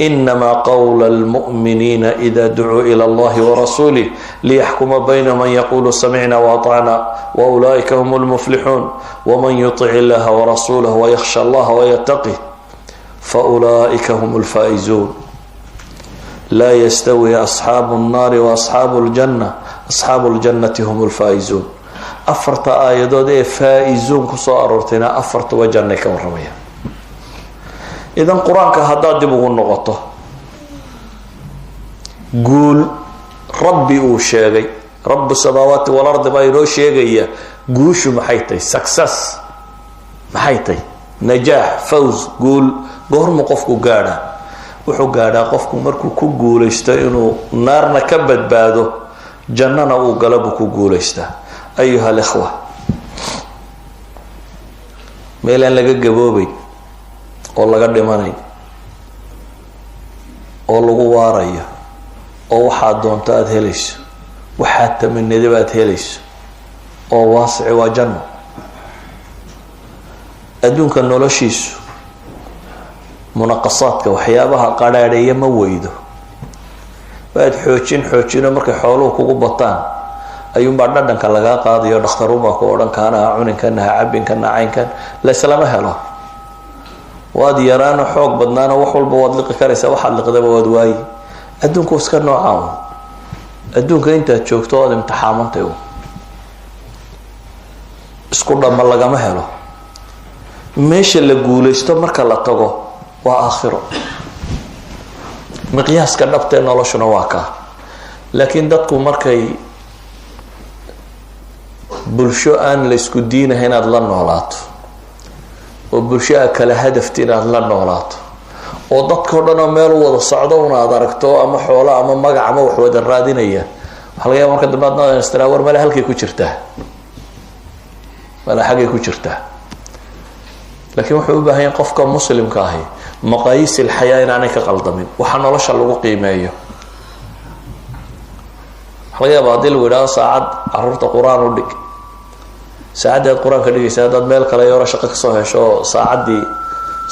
إنما قول المؤمنين إذا دعوا إلى الله ورسوله ليحكم بينهم من يقول سمعنا وأطعنا وأولئك هم المفلحون ومن يطع الله ورسوله ويخشى الله ويتقه فأولئك هم الفائزون لا يستوي أصحاب النار وأصحاب الجنة أصحاب الجنة هم الفائزون أفرت آيادود فائزون كسو أرورتنا أفرت وجنة كورمية إذن قرآن كهداد دبغو النغطة قول ربي أوشيغي رب السماوات والأرض باينو شيغي قوشو محيطي سكسس محيطي نجاح فوز قول قهر مقفكو قانا وحو قانا قفكو مركو كو قوليستا إنو نارنا كبت بادو جننا وقلبو كو قوليستا أيها الإخوة ميلان لقى قبوبي oo laga dhimanay oo lagu waarayo oo waxa doonto aad helayso waxa tamanada aad helayso oo waasic waa janno adduunka noloshiisu munaqasaadka waxyaabaha qaraadheeya ma weydo baad xoojino markay xooluhu kugu bataan ayuun baa dhadhanka laga qaadayo dhakhtaruuma ku oran kaana cuninkan cabinkan caynkan la islaama helo waad yaraana xoog badnaana wax walba waad liqi karaysa waxa liqdaba waad waay adduunku iska noocaan adduunka inta joogto oo imtixaamantay isku dhama lagama helo meesha la guuleysto marka la tago waa aakhiro miqyaaska dhabtee noloshuna waa ka laakiin dadku markay bulsho aan la isku diinahayn aad la noolaato oo bulshada kala hadafti inaad la noolaato oo dadkoo dhan oo meel wada socdo una aad aragto ama xoolo ama magac ama wax wada raadinaya waxa laga yaabaa marka dambe aad istiraawar meel halkay ku jirtaa wala xagay ku jirtaa laakiin wuxuu u baahan yahay qofka muslimka ah maqaayis ilxayaa inaanay ka qaldamin waxa nolosha lagu qiimeeyo waxa laga yaabaa hadii lagu yidhaahdo saacad carruurta quraan u dhig saacadii aad quraan ka dhigaysa haddaad meel kale yaro shaqo kasoo hesho saacadii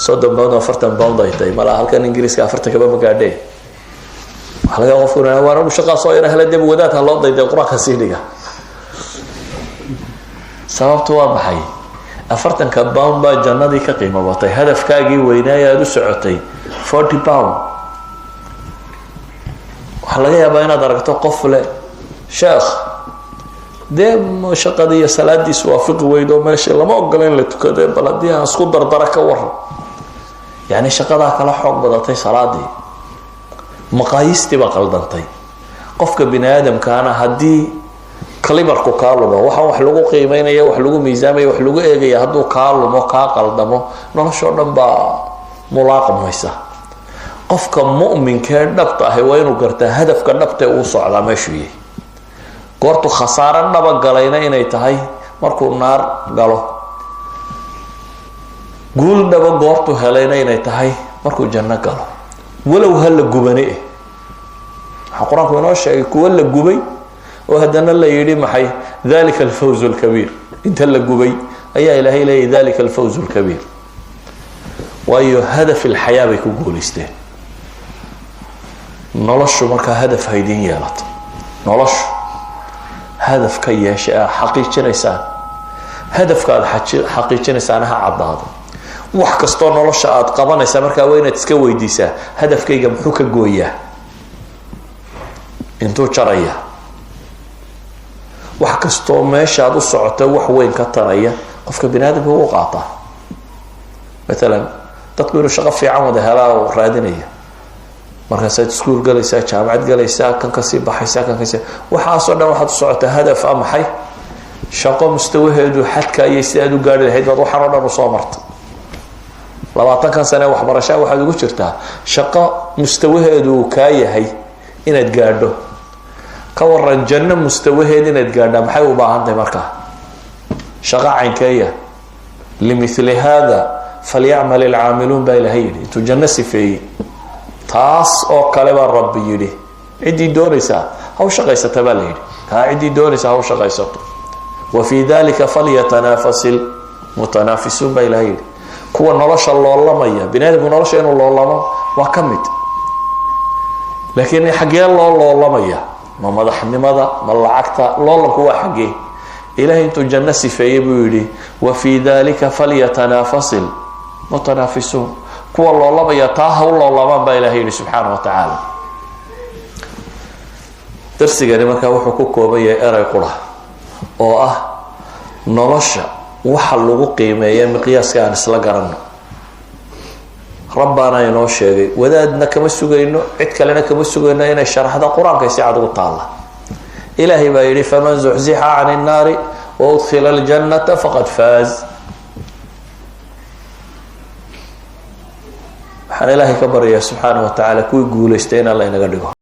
30 pound 40 pound ay tahay malaha halkan ingiriiska 40 kaba ma gaadhay waxa laga qofku inuu waanu shaqo soo yara hela dib wadaad ha loo dayday quraanka sii dhiga sababtu waa maxay 40 ka pound baa jannadii ka qiimo batay hadafkaagii weynaa aad u socotay 40 pound waxa laga yaabaa inaad aragto qof le sheekh دم شقدية صلاة سوافق ويدو ماشي لما أقولين لتكذب بلديها أسكت دردرة كور يعني شقدها كلا حق بدأتي صلاة دي مقاييس تبقى قلدنتي قفك بني آدم كان هدي كليبر كو كارلو وح لغو قيمين يا وح لغو ميزامي وح لغو إيجي هدو كارلو مو كاقلدمو نرشو نبا ملاقم هيسا قفك مؤمن كان نبطه وينو قرته هدف كان نبطه وصع على مشويه goortu khasaaro dhaba galayna inay tahay markuu naar galo guul dhaba goortu helayna inay tahay markuu janno galo walow hal gubane quraanku inoo sheegay kuwa la gubay oo hadana la yiri maxay dalika alfawz alkabir inta la gubay ayaa ilaahay leeyahay dalika alfawz alkabir waayo hadaf alxayaa bay ku guuleysteen noloshu marka hadaf haydin yeelato noloshu هدف كي شيء حقيقي إنسان هدف كان حقيقي إنسان عضاض وحكستون الله شاء قبنا سمرك وين تسكوي ديسا هدف كي جمحوك جوية انتو شرية وحكستون ماشي هذا الصعوت وحوين كترية قفك بنادم هو قاطع مثلا تطوير الشغف في عمود هلا ورادنية markaasay iskuul galaysaa jaamacad galaysaa kan ka sii baxaysaa kan ka sii waxa soo dhan waxa socota hadaf ama maxay shaqo mustawaheedu xadka ay sidaad u gaari lahayd wad waxa dhan soo martay 20 kan sano wax barasho waxa ugu jirtaa shaqo mustawaheedu ka yahay inaad gaadho ka waran janno mustawaheedu inaad gaadho maxay u baahan tahay marka shaqo caynkeeya limithli hada falyamal al'amilun baylahayn intu janno sifay taas oo kale baa rabbi yiri cidii doonaysa haw shaqaysata baa leeyahay ka cidii doonaysa haw shaqaysato wa fi dhalika falyatanafasil mutanafisun baylahayn kuwa nolosha loolamaya binaadamku nolosha inuu loolamo waa kamid laakiin xagee loo loolamaya ma madaxnimada ma lacagta loolanku waa xagee ilaahay intuu janno sifeeyay buu yidhi wa fii dalika falyatanaafasil mutanaafisuun kuwa loolamaya taa ha u loolamaan baa ilaahay yidhi subxaana wa tacaala darsigani markaa wuxuu ku kooban yahay eray qura oo ah nolosha waxa lagu qiimeeya miqyaaska aan isla garanno rabbaana inoo sheegay wadaadna kama sugayno cid kalena kama sugayno inay sharaxda qur-aanka si cad ugu taalla ilaahay baa yidhi faman zuxzixa can innaari wa udkhila aljannata faqad faaz waxaan ilaahay ka baryayaa subxaana wa tacaala kuwii guulaystay in alla inaga dhigo